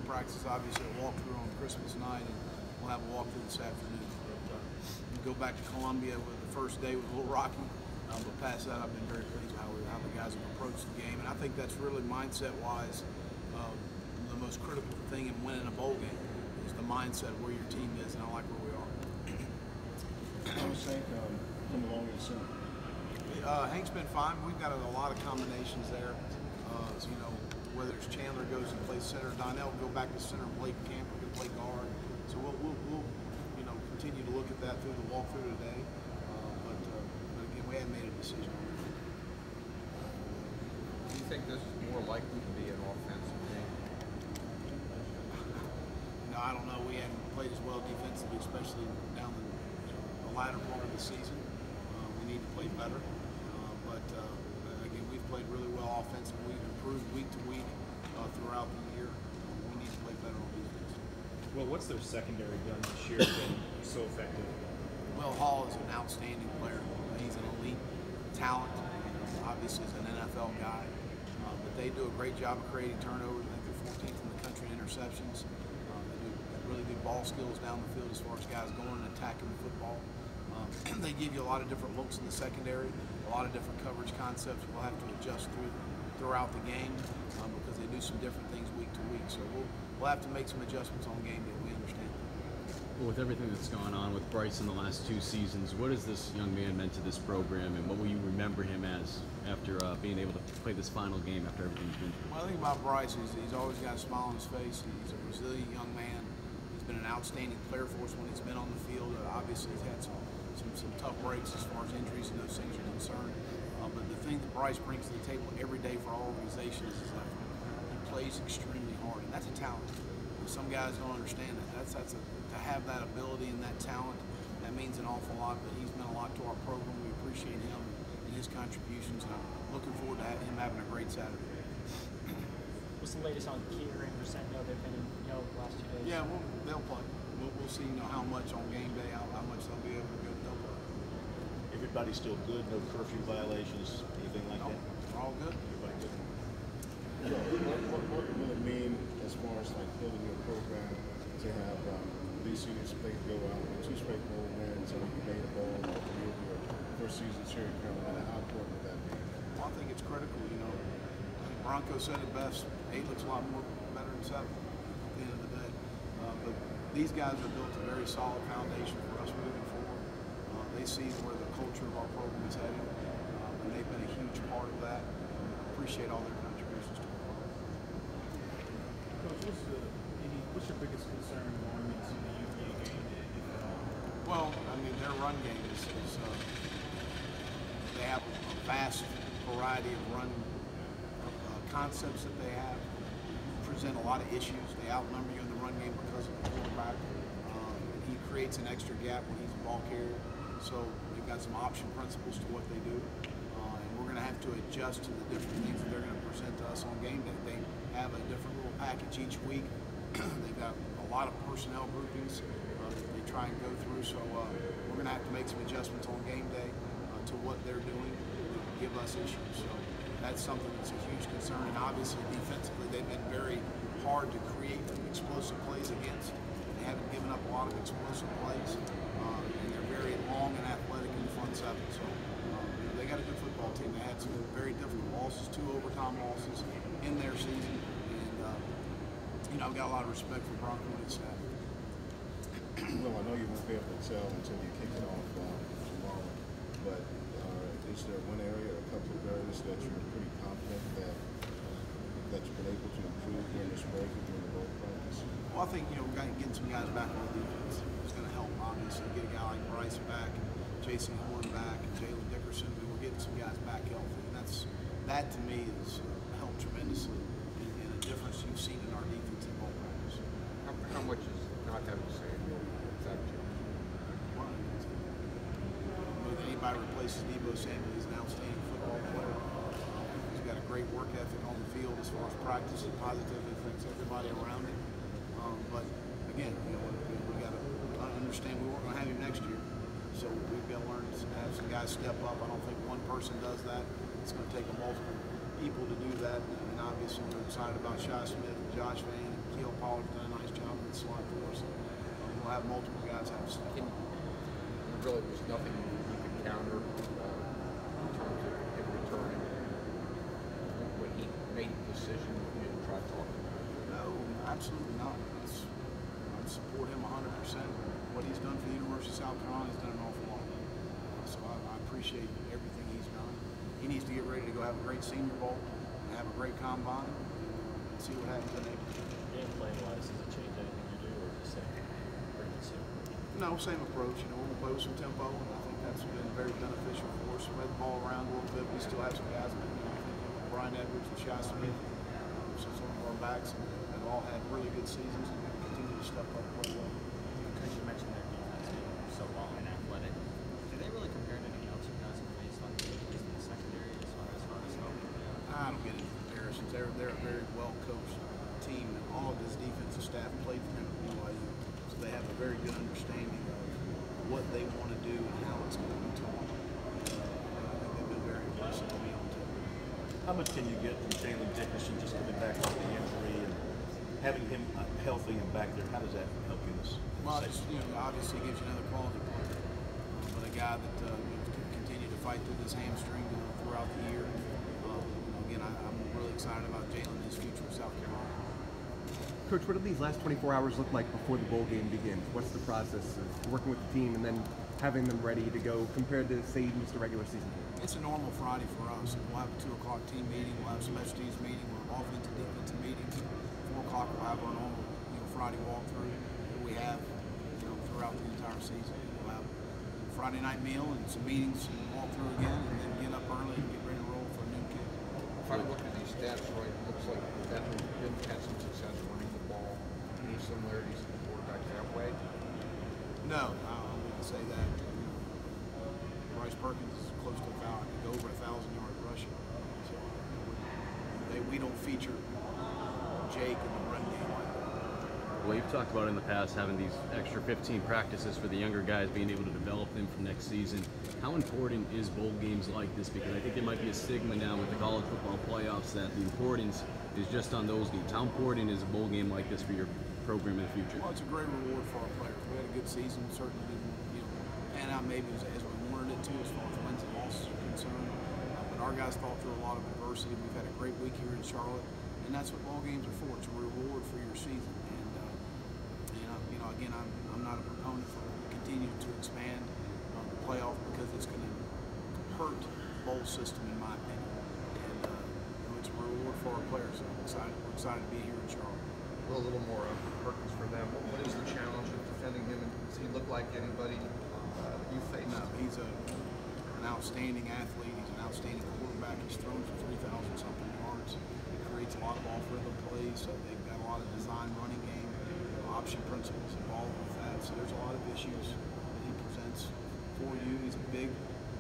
practice, obviously a walkthrough on Christmas night, and we'll have a walkthrough this afternoon. But you go back to Columbia with the first day was a little rocky, but past that, I've been very pleased with how the guys have approached the game, and I think that's really mindset-wise the most critical thing in winning a bowl game is the mindset of where your team is, and I like where we are. I was saying, come along in center. Hank's been fine. We've got a lot of combinations there. You know, whether it's Chandler goes and plays center, Donnell will go back to center, Blake Camper can play guard. So we'll you know, continue to look at that through the walkthrough today. But again, we haven't made a decision on it. Do you think this is more likely to be an offensive game? You know, I don't know. We haven't played as well defensively, especially down the latter part of the season. We need to play better. Again, we've played really well offensively. We've improved week to week throughout the year. We need to play better on defense. Well, what's their secondary done this year been so effective? Will Hall is an outstanding player. He's an elite talent. Obviously, he's an NFL guy. But they do a great job of creating turnovers. I think they're 14th in the country in interceptions. They do really good ball skills down the field as far as guys going and attacking the football. They give you a lot of different looks in the secondary, a lot of different coverage concepts we'll have to adjust throughout the game because they do some different things week to week. So we'll have to make some adjustments on game day. We understand. Well, with everything that's gone on with Bryce in the last 2 seasons, what has this young man meant to this program, and what will you remember him as after being able to play this final game after everything's been through? Well, the thing about Bryce is he's always got a smile on his face. He's a resilient young man. He's been an outstanding player for us when he's been on the field. Obviously, he's had some tough breaks as far as injuries and those things are concerned. But the thing that Bryce brings to the table every day for our organization is that he plays extremely hard, and that's a talent. Some guys don't understand that. To have that ability and that talent, that means an awful lot. But he's meant a lot to our program. We appreciate him and his contributions, and I'm looking forward to him having a great Saturday. What's the latest on Keeter and Brissendo? They've been in the last 2 days. Yeah, they'll play. We'll see how much on game day, how much they'll be able to go. Everybody's still good, no curfew violations, anything like that? We're all good. Everybody good? So, what will it mean as far as like building your program to have these seniors play to go out with 2 straight bowl wins and you made a bowl all 3 of your first seasons here in Carolina? How important would that be? Well, I think it's critical. You know, I think Bronco said it best. 8 looks a lot more better than 7 at the end of the day. But these guys have built a very solid foundation for us moving forward. They see where the culture of our program is heading, and they've been a huge part of that. Appreciate all their contributions to the program. Coach, what's your biggest concern going into the UVA game, if at all? Well, I mean, their run game is they have a vast variety of run concepts that they have. Present a lot of issues. They outnumber you in the run game because of the quarterback. He creates an extra gap when he's a ball carrier. So they've got some option principles to what they do, and we're going to have to adjust to the different things that they're going to present to us on game day. They have a different little package each week. They've got a lot of personnel groupings that they try and go through. So we're going to have to make some adjustments on game day to what they're doing to give us issues. So that's something that's a huge concern. And obviously defensively, they've been very hard to create explosive plays against. They haven't given up a lot of explosive plays. And they're very long and athletic in the front seven. So they got a good football team. They had some very difficult losses, 2 overtime losses in their season. And, you know, I've got a lot of respect for Bronco and his staff. Well, I know you won't be able to tell until you kick it off tomorrow, but is there one area or a couple of areas that you're pretty confident that you've been able to improve during this break and during the bowl practice? Well, I think, you know, we've got to get some guys back on the defense. It's going to help, obviously, get a guy like Bryce back, and Jason Horn back, and Jalen Dickerson. We're getting some guys back healthy, and that to me has helped tremendously in a difference you've seen in our defense in bowl practice. How much is not having Samuel affect you? If anybody replaces Debo Samuel, he's an outstanding football player. He's got a great work ethic on the field as far as practice. It positively affects everybody around him. But again, you know, we got to understand we weren't going to have him next year, so we've got to learn to have some guys step up. I don't think one person does that. It's going to take a multiple people to do that, and obviously we're excited about Shy Smith and Josh Van and Keel Pollard's done a nice job in the slot for us. We'll have multiple guys have to step up. There really was nothing you could counter in terms of him returning. When he made the decision, you didn't try to talk to him. No, absolutely not. I support him 100%. What he's done for the University of South Carolina, he's done an awful lot. So I appreciate everything he's done. He needs to get ready to go have a great Senior Bowl, and have a great combine, and see what happens in April. Gameplay-wise, does it change anything you do, or just say bring it soon? No, same approach. We'll play with some tempo, and I think that's been very beneficial for us. Spread the ball around a little bit. We still have some guys, Brian Edwards and Shy Smith, some of our backs, and have all had really good seasons and continue to step up and play well. Because you mentioned their defense being so long and athletic, do they really compare to anything else you guys have faced on the in the secondary as far as help? I don't get any comparisons. They're a very well coached team, and all of his defensive staff played for him at BYU, so they have a very good understanding of what they want to do and how it's going to them. I think they've been very impressive to me on tape. How much can you get from Jalen Dickerson just coming back off the injury and having him healthy and back there? How does that help you this? Well, it's, obviously gives you another quality player, but a guy that can continue to fight through this hamstring throughout the year. Again, I'm really excited about Jalen and his future with South Carolina. Coach, what do these last 24 hours look like before the bowl game begins? What's the process of working with the team and then having them ready to go compared to, say, just a regular season? It's a normal Friday for us. We'll have a 2 o'clock team meeting. We'll have a special teams meeting. We'll have offensive defensive meetings. 4 o'clock we'll have our normal Friday walkthrough that we have throughout the entire season. We'll have a Friday night meal and some meetings and walk through again, and then get up early and get ready to roll for a new kick. If I look at these stats right, it looks like that didn't had some success running the ball. Any similarities to the quarterback that way? No, I wouldn't say that. Bryce Perkins is close to over 1,000-yard rushing. So we don't feature Jake in the run game like that. Well, you've talked about in the past having these extra 15 practices for the younger guys, being able to develop them for next season. How important is bowl games like this? Because I think there might be a stigma now with the college football playoffs that the importance is just on those games. How important is a bowl game like this for your program in the future? Well, it's a great reward for our players. We had a good season, certainly didn't pan out maybe as we wanted it to as far as wins and losses are concerned. But our guys fought through a lot of adversity. We've had a great week here in Charlotte, and that's what bowl games are for. It's a reward for your season. And again, I'm not a proponent for continuing to expand the playoff because it's going to hurt the bowl system, in my opinion. And it's a reward for our players. So we're excited to be here in Charlotte. A little more Perkins for them. What is the challenge of defending him? And does he look like anybody that you faced? No, he's an outstanding athlete. He's an outstanding quarterback. He's thrown for 3,000-something yards. He creates a lot of ball-friendly plays. So they've got a lot of design running game, option principles involved with that. So there's a lot of issues that he presents for you. He's a big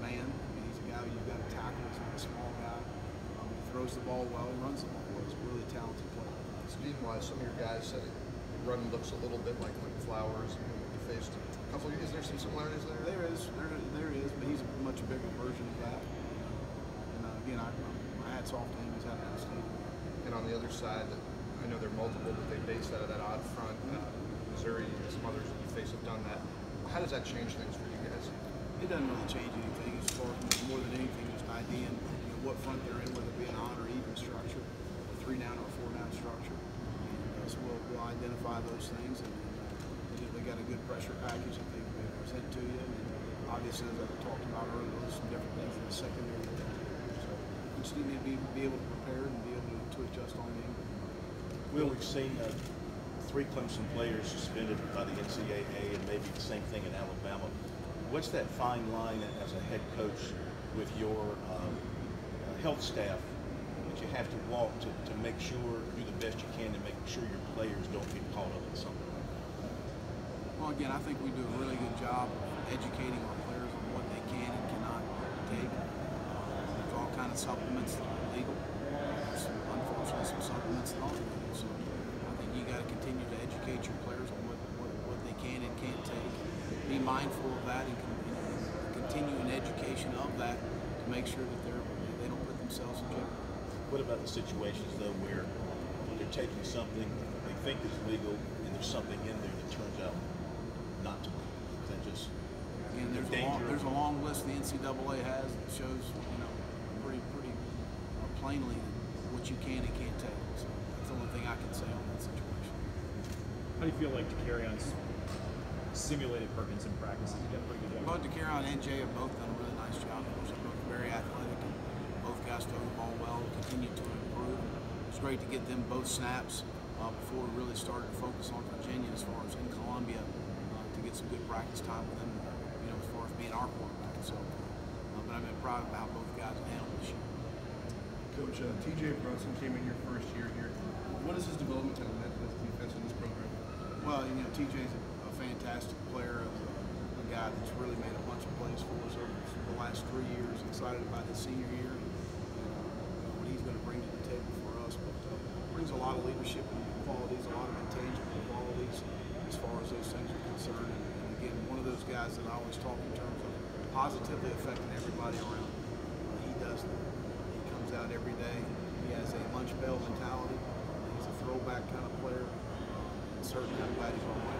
man. I mean, he's a guy you've got to tackle. He's not a small guy. He throws the ball well. He runs the ball well. He's a really talented player. Speed-wise, some of your guys said the run looks a little bit like Flowers. You faced a couple. Is there some similarities there? There is, but he's a much bigger version of that. And again, my hat's off to him. He's had an outstanding. And on the other side, I know there are multiple, but they base that out of that odd front. Missouri and some others that you face have done that. How does that change things for you guys? It doesn't really change anything as far as more than anything, just idea what front they're in, whether it be an odd or even structure, a 3-down or a 4-down structure. And so we'll identify those things, and they got a good pressure package that they present to you. And obviously, as I talked about earlier, there's some different things in the secondary. So we just need to be able to prepare and be able to adjust on game. Will, we've seen 3 Clemson players suspended by the NCAA, and maybe the same thing in Alabama. What's that fine line as a head coach with your health staff that you have to walk to make sure, do the best you can to make sure your players don't get caught up in something? Well, again, I think we do a really good job educating our players on what they can and cannot take. There's all kinds of supplements that are legal. There's unfortunately some supplements that aren't legal. So I think you got to continue to educate your players on what they can and can't take. Be mindful of that and continue an education of that to make sure that they don't put themselves in jeopardy. What about the situations though where they're taking something they think is legal and there's something in there that turns out not to be? Is that just Again, there's a long list the NCAA has that shows, you know, pretty plainly what you can and can't take. So that's the only thing I can say on that situation. How do you feel like DeCarrion's simulated Parkinson practices? You got a pretty good job. Both DeCarrion and Jay have both done a really nice job. They're both very athletic, and both guys throw the ball well, continue to improve. It's great to get them both snaps before we really started to focus on Virginia as far as in Columbia to get some good practice time with them, you know, as far as being our quarterback. So, but I've been proud about both guys handling this year. Coach, TJ Brunson came in your first year here. What has his development kind of meant for this defense in this program? Well, you know, TJ's a fantastic player, a guy that's really made a bunch of plays for us over the last 3 years. Excited about his senior year, what he's going to bring to the table for us. But brings a lot of leadership qualities, a lot of intangible qualities as far as those things are concerned. And again, one of those guys that I always talk in terms of positively affecting everybody around him. He does that. He comes out every day. He has a lunch bell mentality. He's a throwback kind of player. Certainly, I'm glad he's on my